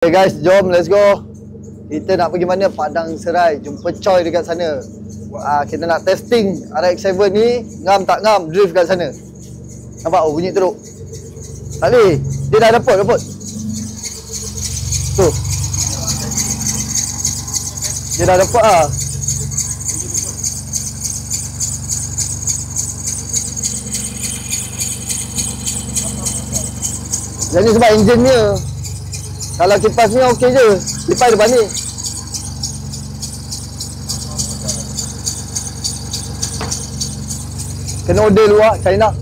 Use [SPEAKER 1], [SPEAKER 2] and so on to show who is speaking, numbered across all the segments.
[SPEAKER 1] Okay guys, jom let's go. Kita nak pergi mana? Padang Serai. Jumpa Choi dekat sana. Kita nak testing RX-7 ni ngam tak ngam drift kat sana. Nampak? Oh, bunyi teruk. Tak boleh. Dia dah dapat. Tu. Dia dah dapat lah. Yang ni sebab enjin dia. Kalau kipas ni okey je. Kipas depan ni. Kena order luar China.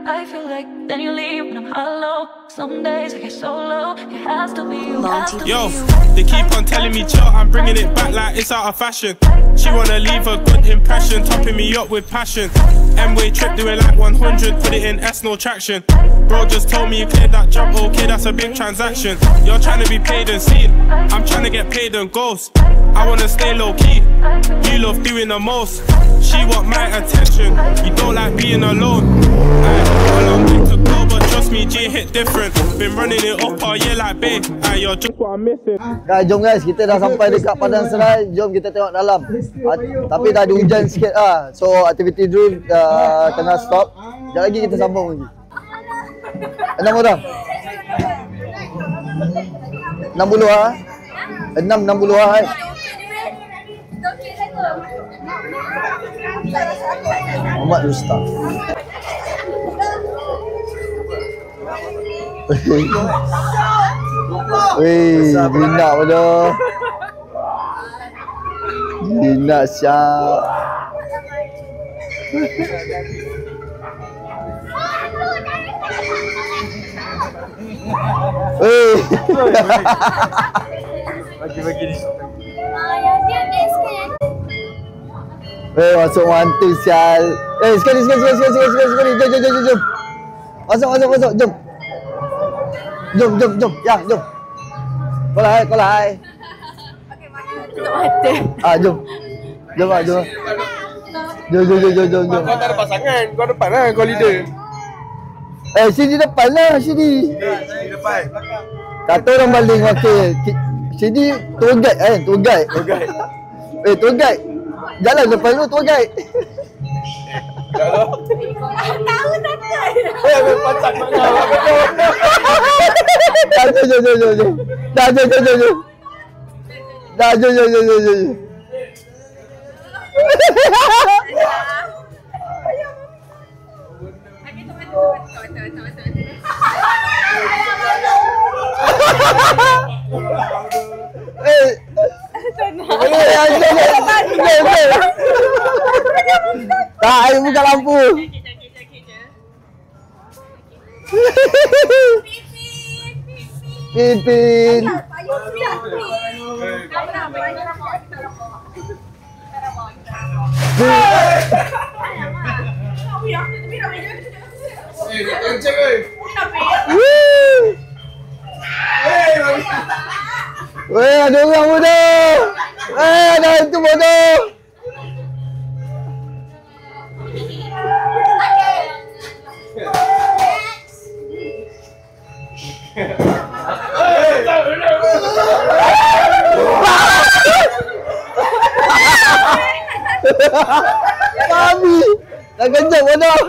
[SPEAKER 2] I feel like then you leave when I'm hollow. Some days I get so low. It has to be you.
[SPEAKER 3] Yo, they keep on telling me chill, I'm bringing it back like it's out of fashion. She wanna leave a good impression, topping me up with passion. M-way trip doing like 100, put it in S, no traction. Bro just told me you cleared that jump, okay, that's a big transaction. You're trying to be paid and seen, I'm trying to get paid and ghost. I wanna stay low key, you love doing the most. She want my attention, you don't like being alone. A long way to go, but trust me, G hit different. Been running it up all year like babe, you're just what I'm missing.
[SPEAKER 1] Guys, jom guys, kita dah sampai dekat Padang Serai. Jom kita tengok dalam. Tapi dah ada hujan sikit lah. So activity drift tengah stop. Sekejap lagi kita sambung lagi. 6 orang 60 lah. 60 lah kan. Muhammad Ustaz. Weh, bina pada. Bina siap. Weh. Bagi ni. Weh, masuk mantu sial. Sekali. Jom. Masuk, jom. Jom. Yang, jom. Kau lah.
[SPEAKER 4] Okey, mana tutup mata.
[SPEAKER 1] Jom. Jom.
[SPEAKER 5] Kau tak ada pasangan, kau depan lah, kau leader.
[SPEAKER 1] Sini depan lah, sini.
[SPEAKER 5] Sini depan.
[SPEAKER 1] Kata orang baling wakil. Sini tour guide. Tour guide. Tour guide. Jalan depan tu tour guide.
[SPEAKER 4] Tahu takkan.
[SPEAKER 5] Pacat mak kau.
[SPEAKER 1] Jom. Tak, air buka lampu. Pipin. Weh, ada orang bodoh. Ada itu bodoh. Kami dah kejap bodoh.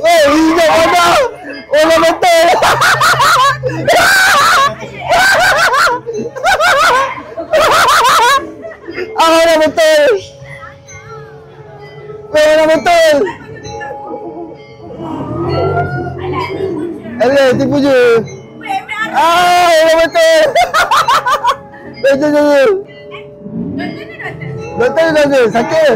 [SPEAKER 1] Weh, hijau bodoh. Orang betul. Orang betul. Orang betul. Alah, tipu je. Orang betul. Doktor, sakit.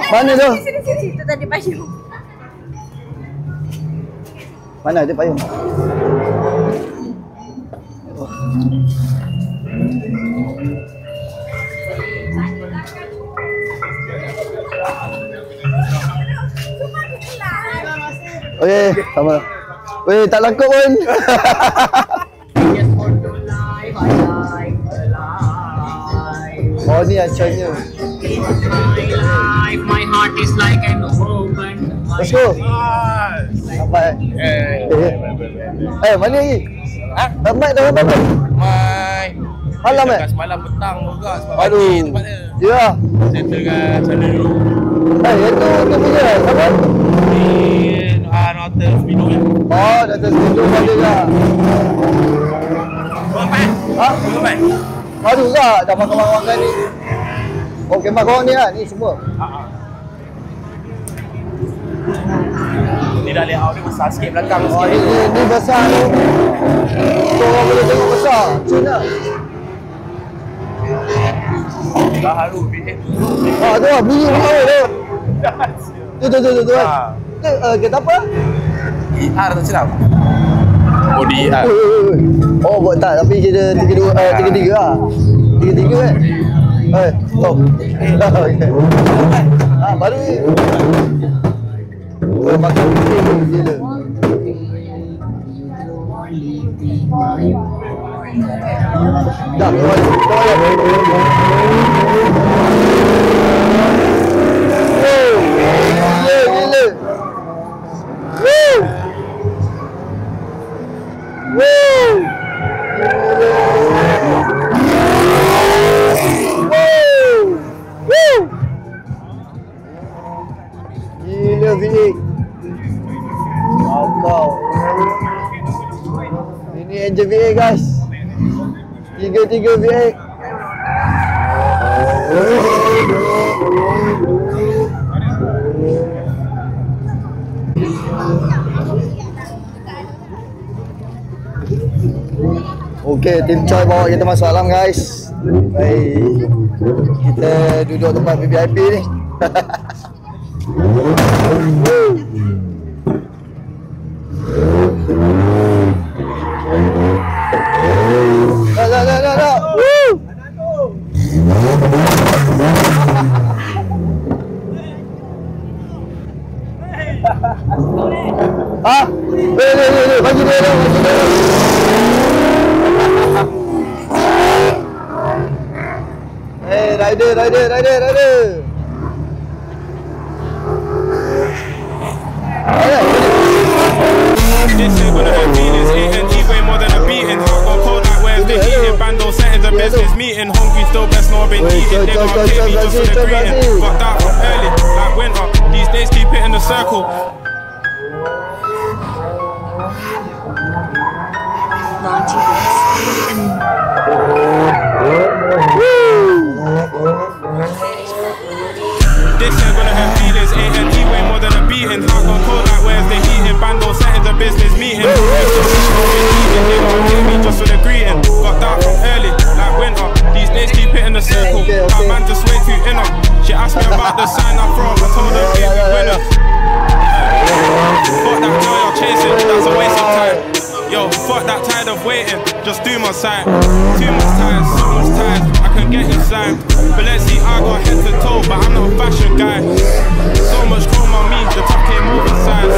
[SPEAKER 1] Mana tu?
[SPEAKER 4] Sini. Itu tadi payung.
[SPEAKER 1] Mana ada payung? Okey, sama. Weh, tak langkap pun. Oh, ni acaranya.
[SPEAKER 6] My heart is like an open.
[SPEAKER 1] Let's go. Sampai. Mana lagi? Lambat dah lambat.
[SPEAKER 5] Mai.
[SPEAKER 1] Malam
[SPEAKER 5] Semalam petang juga sebab
[SPEAKER 1] Aduh.
[SPEAKER 5] pagi tempat dia.
[SPEAKER 1] Ya.
[SPEAKER 5] Settle kat sana dulu.
[SPEAKER 1] Itu punya. Siapa?
[SPEAKER 5] Di Notel Spino ya.
[SPEAKER 1] Oh, dah tersetuju pada dah.
[SPEAKER 5] Berapa?
[SPEAKER 1] Ha?
[SPEAKER 5] Berapa?
[SPEAKER 1] Baru tak dah makan ni. Oh, kemah korang ni lah. Ni semua.
[SPEAKER 5] Ni dah layout dia besar sikit belakang
[SPEAKER 1] Oh,
[SPEAKER 5] sikit.
[SPEAKER 1] ni besar tu. Korang boleh tengok besar. Cina.
[SPEAKER 5] Dah haru bilik.
[SPEAKER 1] Tu lah. Bunyi tu. Tu. Kereta apa?
[SPEAKER 5] ER tak silap. Body ER.
[SPEAKER 1] Oh, buat tak. Tapi kita 3-3 lah. 3-3 kan? Stop. Baru ni. Makan kucing gila. Dah, gila. Gila Vic. Kau. Ini engine VA guys. 3 VA. Okey, tim Choi bawa kita masuk alam guys. Baik. Kita duduk tempat VIP ni. Dah. Bagi dia. Rider.
[SPEAKER 3] This ain't gonna hurt feelings, eating way more than a beating. Heart gone cold like where's the heating? Bando settings a business meeting. Hungry still best know I've been eating. They don't take me just for the greeting. Got that from early, like winter. These days keep it in the circle. This ain't gonna hurt feelings, A&E way more than a beating. Heart gone cold like where's the heating? Bando settings a business meeting. They don't take me just for the greeting. Got that from early, like winter. These days keep it in the circle. That man just way too inner. She asked me about the sign I throw. I told her we winners. Fuck that joy I'm chasing, that's a waste of time. Yo, fuck that tide of waiting, just do my side. Too much time, so much time, I can get inside. But let's see, I got head to toe, but I'm not a fashion guy. So much chrome on me, the top came oversized.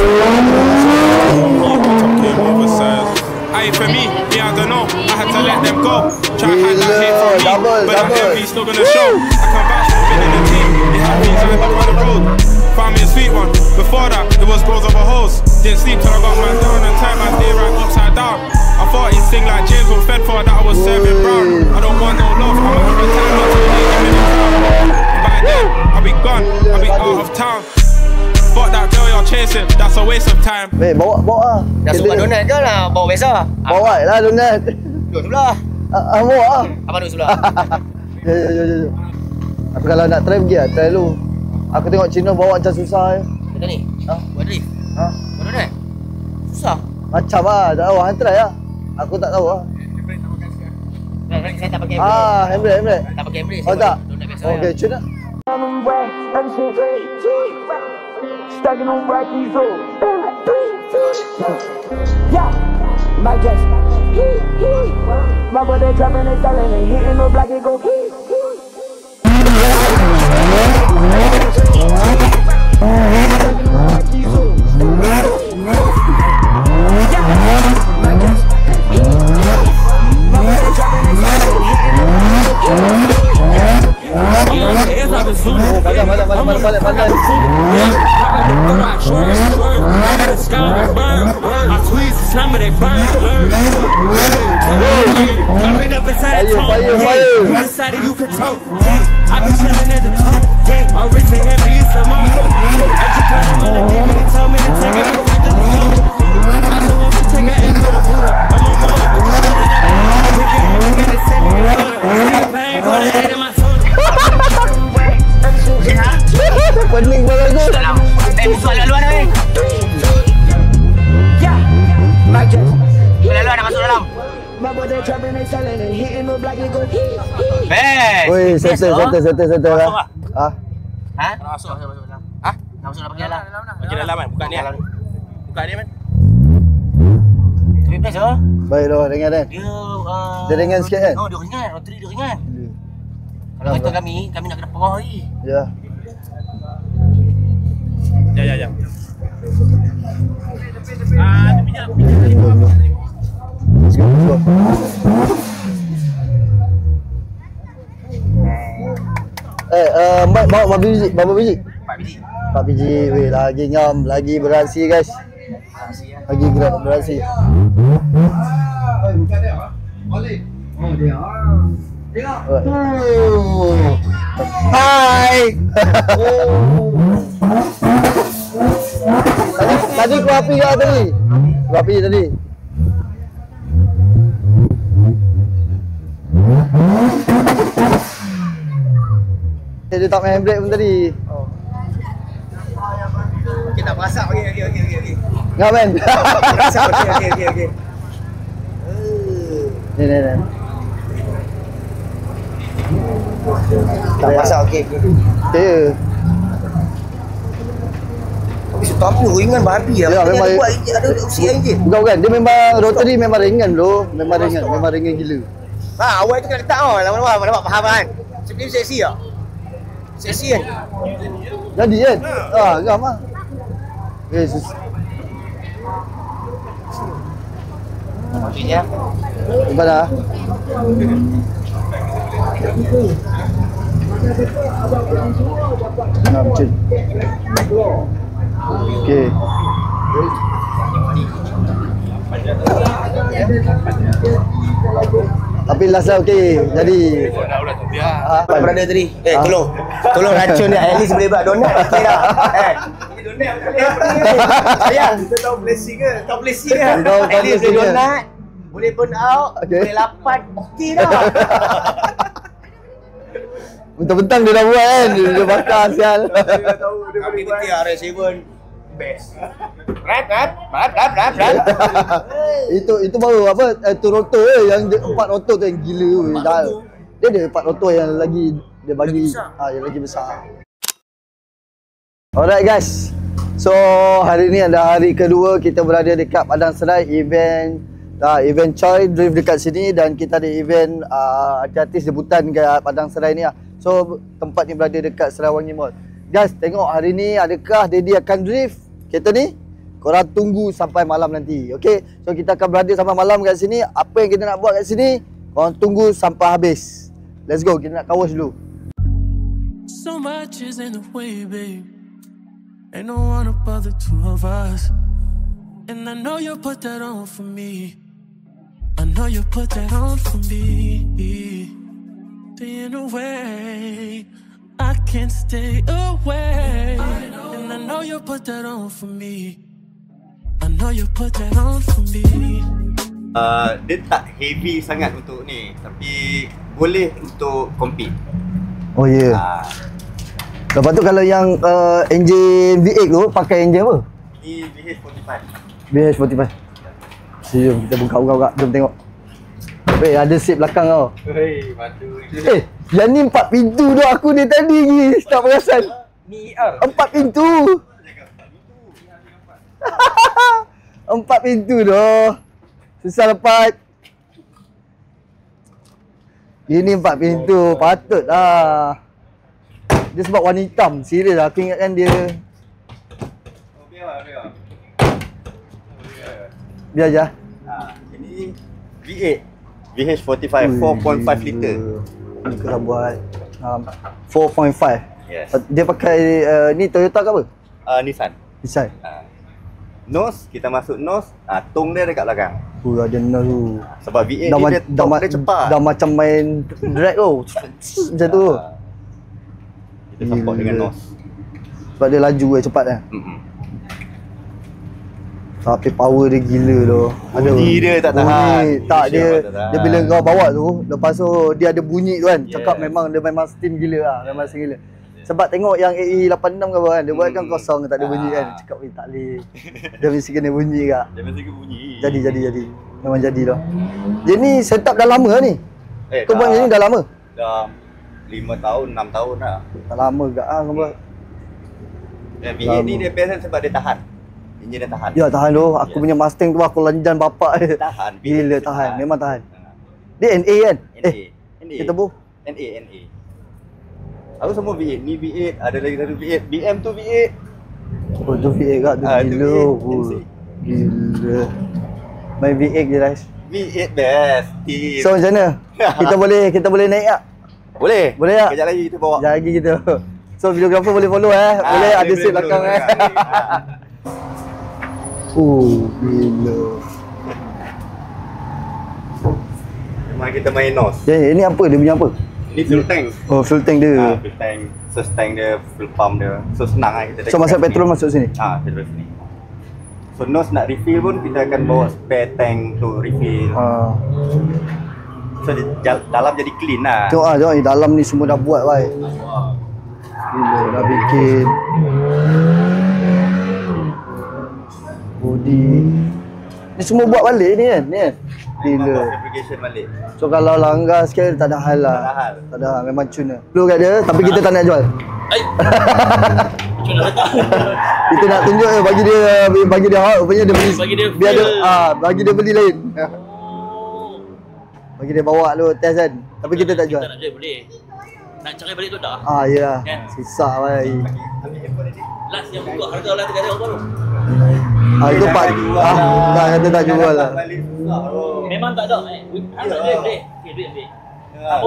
[SPEAKER 3] Aye, for me, yeah, I don't know, I had to let them go. Try to hide that hate from me, but that envy still gonna show. I can vouch for winning the team, it had me lined up on the road. Found me a sweet one, before that, it was bros over hoes. Didn't sleep till I got my down and turned my day right upside down. I thought he'd sing like James or Fedford that I was serving brown. I don't want no love, I'm out of time, not to leave him in the crowd. And by then, I'll be gone, I'll be out of town. Fuck that girl you're chasing, that's a waste of time.
[SPEAKER 1] Bawa lah.
[SPEAKER 5] Dah suka donat ke nak
[SPEAKER 7] nak bawa biasa?
[SPEAKER 1] Bawa lah donat.
[SPEAKER 7] Duduk sebelah.
[SPEAKER 1] Bawa lah.
[SPEAKER 7] Abang duduk sebelah.
[SPEAKER 1] Ya. Tapi kalau nak try pergi lah, try dulu. Aku tengok Cina bawa macam susah je.
[SPEAKER 7] Kita ni? Buat drift? Buat donat? Susah.
[SPEAKER 1] Macam lah, tak tahu. Hang try lah. Aku tak tahu lah.
[SPEAKER 7] Saya tak pakai handbrake.
[SPEAKER 1] Handbrake.
[SPEAKER 7] Tak pakai handbrake.
[SPEAKER 1] Oh tak?
[SPEAKER 7] Donat biasa.
[SPEAKER 1] Okey, cun lah.
[SPEAKER 8] Stacking on Rockies up. Yeah, my guess. My brother trapping and selling and hitting the block and go.
[SPEAKER 1] Pandai. Pening banget tu.
[SPEAKER 7] Masuk luar dah, luar dah masuk dalam. Best.
[SPEAKER 1] Oi, settle lah.
[SPEAKER 7] Ha? Nak masuk dalam. Ha? Nak masuk dalam dalam.
[SPEAKER 5] Pergi dalam kan? Buka ni kan? Buka ni kan?
[SPEAKER 7] Tapi best lah.
[SPEAKER 1] Baik dah, ringan kan? Dia ringan sikit kan?
[SPEAKER 7] Oh, dia ringan. Rotary dia ringan. Kalau kata kami nak kena perah lagi.
[SPEAKER 1] Ya.
[SPEAKER 5] Ya. Dia pinjam.
[SPEAKER 1] Mbak bawa berapa biji?
[SPEAKER 7] 4 biji.
[SPEAKER 1] 4 biji. Weh, lagi ngam, lagi beraksi guys. Lagi beraksi. Hai. Tadi ku api ke tadi? Ku api tadi. Dia tak main handbrake pun tadi.
[SPEAKER 7] Okey, tak masak. Okey.
[SPEAKER 1] Enggak men.
[SPEAKER 7] Masak. Okey.
[SPEAKER 1] Ni.
[SPEAKER 7] Tak masak. Okey.
[SPEAKER 1] Ya.
[SPEAKER 7] Tapi tapi ringan babi lah.
[SPEAKER 1] Ya, memang
[SPEAKER 7] buat ada usia je.
[SPEAKER 1] Bukan. Dia memang rotary memang ringan bro. Memang ringan gila.
[SPEAKER 7] Awal tu kena letak lama-lama dapat faham kan. Seperti seksi tak? Seksi kan?
[SPEAKER 1] Jadi kan? Gam lah. Yes.
[SPEAKER 7] Maksudnya?
[SPEAKER 1] Lepas dah. Nah, macam. Okey. Tapi last lah okey. Jadi
[SPEAKER 7] Brother tadi. Tolong racun dia. At least boleh buat donat. Okey dah. Donat sayang. Kita tahu blessing ke? Tahu blessing ke? At least boleh donat. Boleh burn out. Boleh lapan. Okey dah.
[SPEAKER 1] Bentang-bentang dia dah buat kan. Dia bakar sial.
[SPEAKER 7] Dia tahu dia boleh buat. Kami RS7 best. Rap.
[SPEAKER 1] Itu baru apa? Tu rotor yang 4 rotor tu yang gila weh. Dia ada 4 rotor yang lagi dia bagi yang lagi besar. Alright guys. So hari ni adalah hari kedua kita berada dekat Padang Serai event Choi Drift dekat sini dan kita ada event artis debutan kat Padang Serai ni lah. So tempat ni berada dekat Serawangi Mall. Guys, tengok hari ni adakah Daddy akan drift kereta ni? Korang tunggu sampai malam nanti. Okay, so kita akan berada sampai malam kat sini. Apa yang kita nak buat kat sini, korang tunggu sampai habis. Let's go, kita nak kawas dulu.
[SPEAKER 3] So much is in the way, babe. Ain't no one above the two of us. And I know you put that on for me. I know you put that on for me. In a way, I can't stay away. And I know you put that on for me. I know you put that on for me.
[SPEAKER 9] Dia tak heavy sangat untuk ni, tapi boleh untuk compete.
[SPEAKER 1] Oh ya. Yeah. Lepas tu kalau yang enjin V8 tu pakai enjin apa?
[SPEAKER 9] Ni VH45.
[SPEAKER 1] VH45. Jom kita buka. Jom tengok. Weh, ada seat belakang tau.
[SPEAKER 9] Hei, madu.
[SPEAKER 1] Yang ni 4 pintu tu aku ni tadi lagi tak perasan.
[SPEAKER 7] Ni
[SPEAKER 1] 4 pintu. 4 pintu tu. Susah lepas. Ini 4 pintu, patut lah. Dia sebab warna hitam, serius lah. Aku ingatkan dia. Biar je.
[SPEAKER 9] Ini V8 VH45 4.5 liter.
[SPEAKER 1] Ni kita buat 4.5.
[SPEAKER 9] Yes.
[SPEAKER 1] Dia pakai ni Toyota ke apa?
[SPEAKER 9] Nissan.
[SPEAKER 1] Nissan.
[SPEAKER 9] Nose, kita masuk nose, tong dia dekat belakang.
[SPEAKER 1] Ada nose tu.
[SPEAKER 9] Sebab V8 dia tong dia cepat.
[SPEAKER 1] Dah macam main drag tu. Macam tu.
[SPEAKER 9] Kita support dengan nose.
[SPEAKER 1] Sebab dia laju cepat kan. Tapi power dia gila tu.
[SPEAKER 9] Bunyi dia tak tahan.
[SPEAKER 1] Tak, dia bila kau bawa tu, lepas tu dia ada bunyi tu kan. Cakap memang dia memang steam gila lah. Memang steam gila. Sebab tengok yang AE86 ke apa kan, dia buat kan kosong tak ada bunyi kan. Cakap tak boleh. Dia mesti kena bunyi kak.
[SPEAKER 9] Dia mesti kena bunyi.
[SPEAKER 1] Jadi. Memang jadi tu. Dia ni setup dah lama ni. Kau buat macam ni dah lama?
[SPEAKER 9] Dah 5 tahun, 6 tahun dah.
[SPEAKER 1] Tak lama kak kau buat.
[SPEAKER 9] V8 ni dia best sebab dia tahan. Enjin dia tahan.
[SPEAKER 1] Ya tahan tu. Aku punya Mustang tu aku lanjan bapak dia.
[SPEAKER 9] Tahan.
[SPEAKER 1] Gila tahan. Memang tahan. Dia NA kan?
[SPEAKER 9] NA.
[SPEAKER 1] Kita bu?
[SPEAKER 9] NA. Aku semua V8. Ni V8, ada lagi satu V8. BM tu V8.
[SPEAKER 1] Oh tu V8 kak tu gila. Gila. Main V8 je guys.
[SPEAKER 9] V8 best.
[SPEAKER 1] So macam mana? Kita boleh naik tak?
[SPEAKER 9] Boleh.
[SPEAKER 1] Boleh tak?
[SPEAKER 9] Kejap lagi kita bawa.
[SPEAKER 1] Kejap lagi kita. So videographer boleh follow boleh ada seat belakang gila.
[SPEAKER 9] Memang kita main nose.
[SPEAKER 1] Ini apa? Dia punya apa?
[SPEAKER 9] Ini fuel tank.
[SPEAKER 1] Oh fuel tank dia.
[SPEAKER 9] Fuel tank, surge tank dia, fuel pump dia. So senang lah kita.
[SPEAKER 1] So masa petrol masuk sini?
[SPEAKER 9] Petrol sini. So nose nak refill pun kita akan bawa spare tank untuk refill. So dalam jadi clean lah.
[SPEAKER 1] Tengok ni dalam ni semua dah buat bhai. Gila dah bikin. Body. Ni semua buat balik ni kan? Ni kan? Gila.
[SPEAKER 9] Application balik.
[SPEAKER 1] So kalau langgar sikit tak ada hal lah. Tak ada hal. Memang cun lah. Perlu kat dia tapi kita tak nak jual. Kita nak tunjuk bagi dia hot rupanya dia beli. Biar dia bagi dia beli lain. Bagi dia bawa dulu test kan. Tapi kita tak jual.
[SPEAKER 5] Tak nak jual boleh. Nak cari balik tu tak?
[SPEAKER 1] Ya. Susah bhai.
[SPEAKER 5] Last yang buka harga lah 3 orang tu.
[SPEAKER 1] Itu pak. Tak kata tak jual lah.
[SPEAKER 5] Memang tak ada boleh. Okey duit ambil.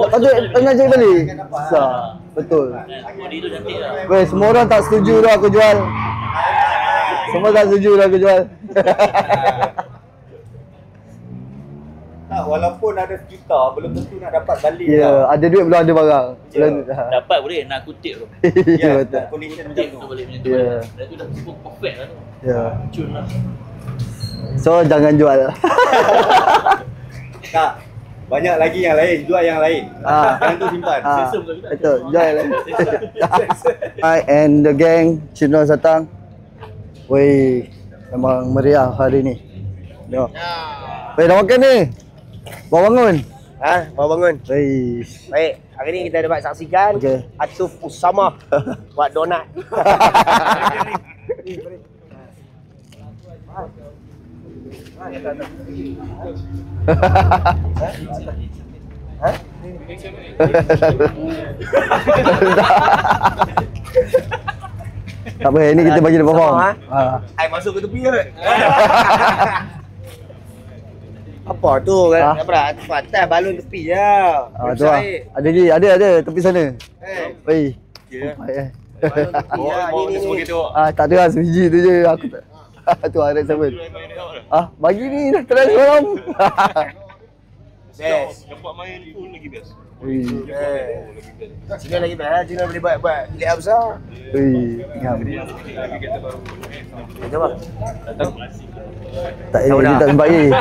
[SPEAKER 1] Patut tengah cari balik. Susah. Betul.
[SPEAKER 5] Body tu cantik lah.
[SPEAKER 1] Weh, semua orang tak setuju dah aku jual. Semua tak setuju dah aku jual.
[SPEAKER 9] Walaupun ada sejuta, belum tentu nak dapat balik.
[SPEAKER 1] Ya, ada duit belum ada barang.
[SPEAKER 5] Dapat boleh nak kutip tu.
[SPEAKER 1] Ya, betul.
[SPEAKER 9] Condition macam tu.
[SPEAKER 5] Boleh macam tu. Dan tu dah cukup perfect lah tu.
[SPEAKER 1] Ya.
[SPEAKER 5] Cun lah.
[SPEAKER 1] So jangan jual.
[SPEAKER 9] Tak. Banyak lagi yang lain, jual yang lain. Yang tu simpan.
[SPEAKER 1] Betul, jual yang lain. I and the gang, Cino datang. Weh, memang meriah hari ni. Tengok. Weh, dah makan ni? Bawa bangun?
[SPEAKER 7] Bawa bangun.
[SPEAKER 1] Weh.
[SPEAKER 7] Baik, hari ni kita dapat saksikan Atuf Usama buat donat.
[SPEAKER 1] Tak apa, ini kita bagi dia perform.
[SPEAKER 7] Ai masuk ke tepi ke? Apa tu kan? Apa atas balon tepi je.
[SPEAKER 1] Tu lah. Ada lagi, ada tepi sana. Wei. Tak ada lah, sebiji tu je. Aku tak. Tu RX-7. Bagi ni dah try semalam.
[SPEAKER 5] Best. Dapat main full lagi best.
[SPEAKER 7] Cina lagi best. Cina boleh buat bilik besar.
[SPEAKER 1] Ngam.
[SPEAKER 7] Macam apa?
[SPEAKER 1] Tak dia tak sempat lagi.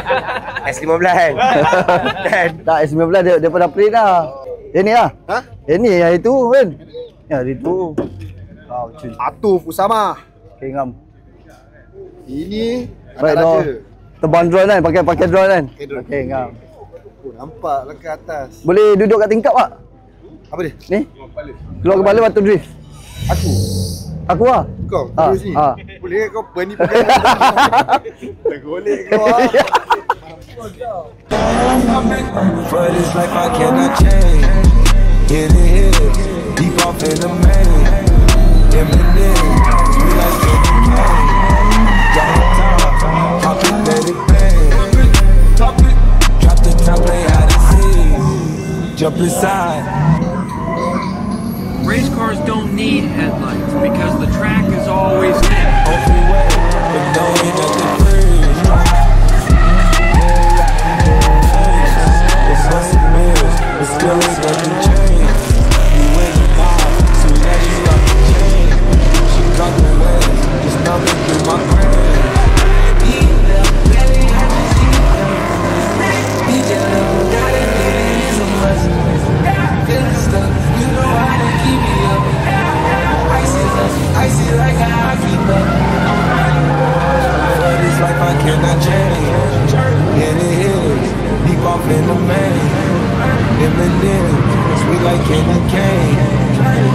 [SPEAKER 7] S15 kan?
[SPEAKER 1] Tak S19 dia pernah print dah. Yang ni lah.
[SPEAKER 10] Ha?
[SPEAKER 1] Yang ni yang itu kan. Ya itu.
[SPEAKER 10] Atuf Usama.
[SPEAKER 1] Okay, ngam.
[SPEAKER 10] Ini
[SPEAKER 1] Baik
[SPEAKER 10] anak
[SPEAKER 1] dah.
[SPEAKER 10] raja.
[SPEAKER 1] Terbang drone kan, pakai drone kan.
[SPEAKER 10] drone.
[SPEAKER 1] Okey, ngam.
[SPEAKER 10] Oh, nampak lah ke atas.
[SPEAKER 1] Boleh duduk kat tingkap tak?
[SPEAKER 10] Apa dia?
[SPEAKER 1] Ni. Keluar kepala batu drift.
[SPEAKER 10] Aku.
[SPEAKER 1] Aku lah.
[SPEAKER 10] Kau
[SPEAKER 1] Ah,
[SPEAKER 10] terus ni.
[SPEAKER 1] ah.
[SPEAKER 10] Boleh kau berani pegang. Tergolek keluar.
[SPEAKER 11] For this life I cannot change. Hit it, hit it, deep off in the main. Eminem, sweet like candy cane. Drop the top, pop it, let it bang. Drop the top, play out of scene. Jump inside.
[SPEAKER 6] Race cars don't need headlights because the track is always lit.
[SPEAKER 11] On freeway, but don't ain't nothing free. It's less than millions, but still ain't nothing changed. You in the mob, so now you got the chain. She got the legs, just now making my brain. You know how to keep me up. Icy like a hockey puck. For this life I cannot change. Hit it, hit it, deep off in the main. Eminem, sweet like candy cane.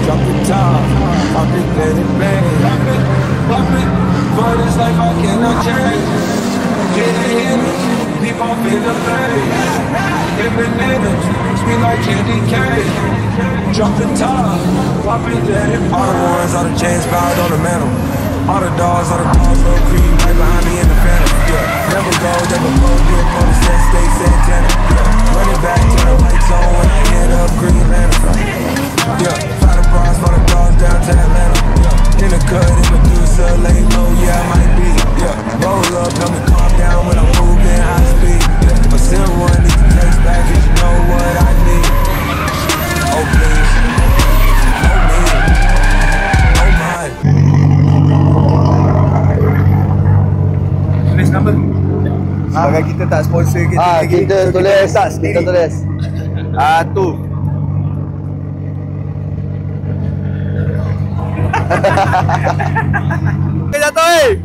[SPEAKER 11] Drop the top, pop it, let it bang. Pop it, for this life I cannot change. Hit it, deep off in the main. Eminem, sweet like candy cane. Drop the top, pop it, let it bang. All the ones, all the chains piled on the mantle. All the dogs, all cream right behind me in the phantom. Yeah, never go, dip on the set, stay Santana. Yeah, running back to the lights on when I hit up Green Lantern. Yeah, fly the bras for the dogs down to Atlanta. Yeah, in the cut, in Medusa, lay low, yeah, I might be. Yeah, roll up, help me calm down when I'm moving high speed. Yeah, but still one need to text back, cause you know what I need. Oh please, oh me, oh my.
[SPEAKER 10] Tulis nama. Sebagai kita tak sponsor kita lagi.
[SPEAKER 1] Kita tulis, kita tulis.
[SPEAKER 10] Tu. Jatuh.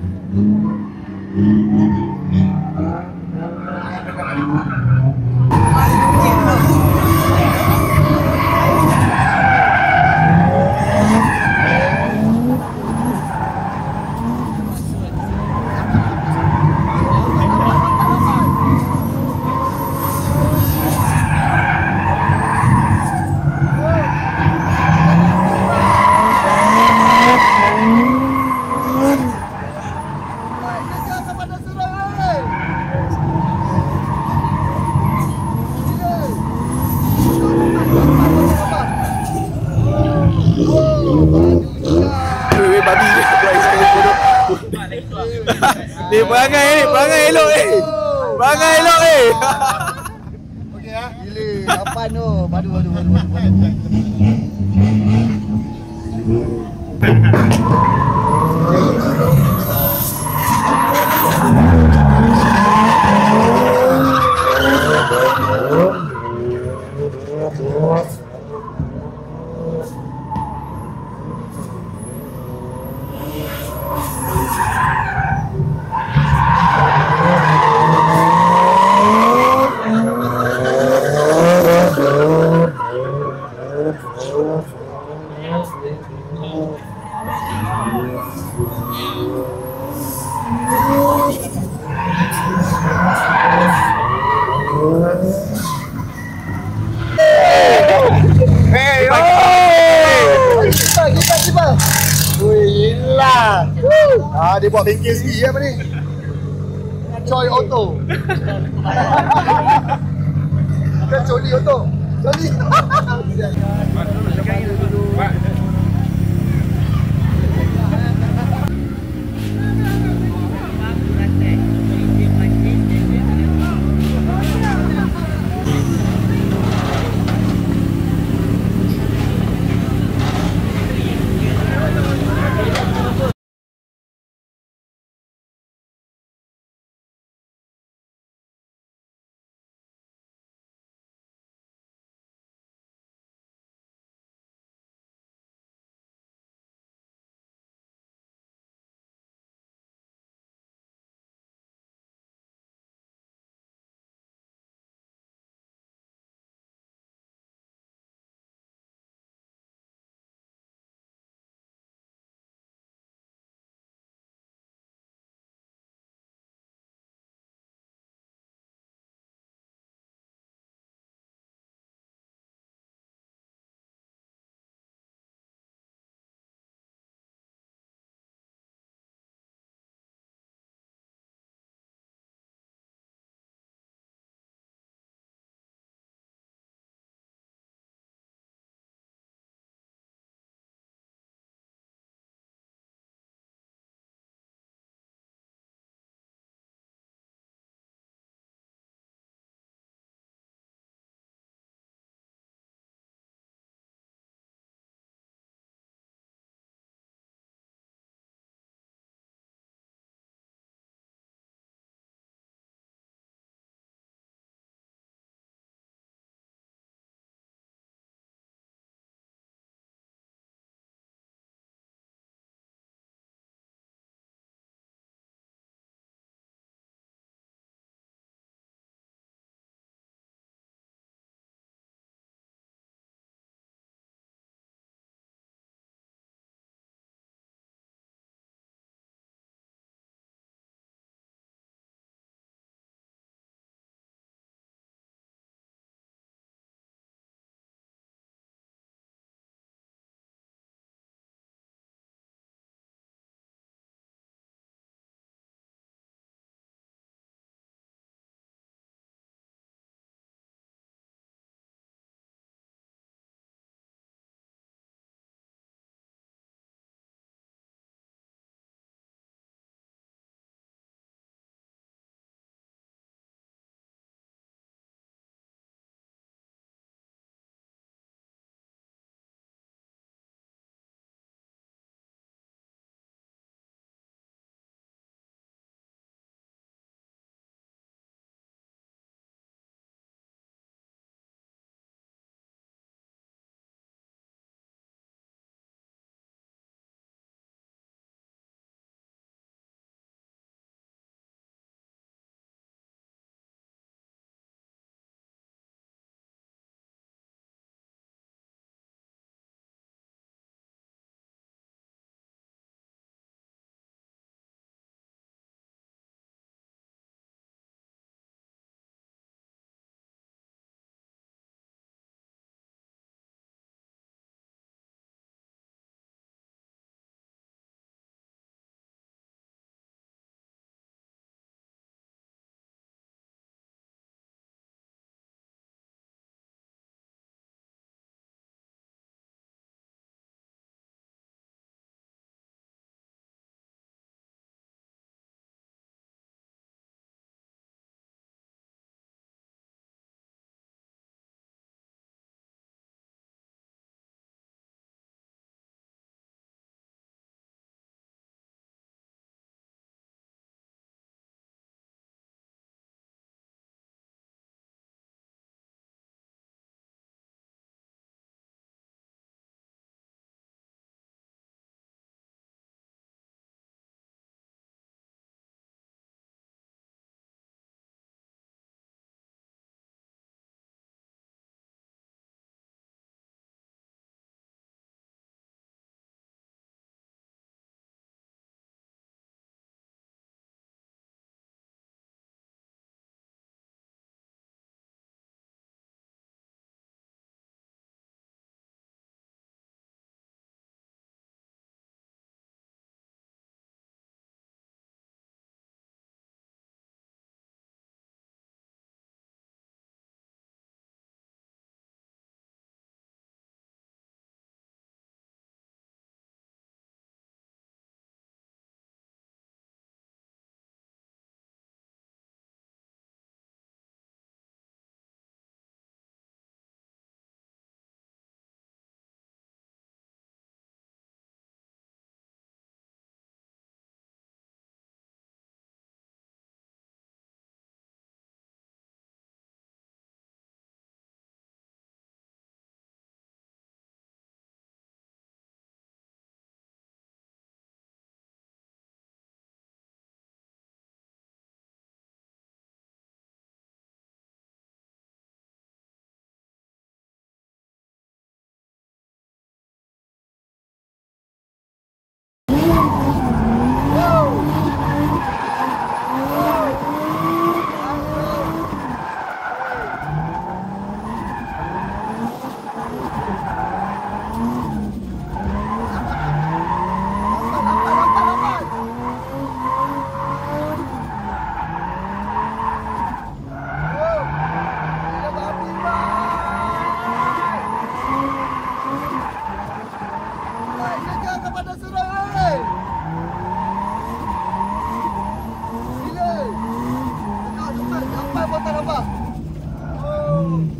[SPEAKER 10] Perangai elok Perangai elok
[SPEAKER 1] Okey ah. Gila, apaan tu? Padu. Kita. Wih, gila. Dia buat bengkel sendiri apa ni? Choi Auto. Bukan Choli Auto. Choli.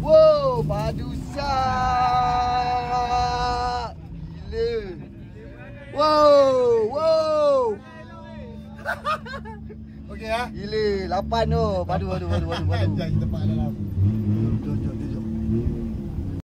[SPEAKER 1] Wow, padu sak. Gila. Wow.
[SPEAKER 10] Okey ah.
[SPEAKER 1] Gila, 8 tu. Padu.
[SPEAKER 10] Jom.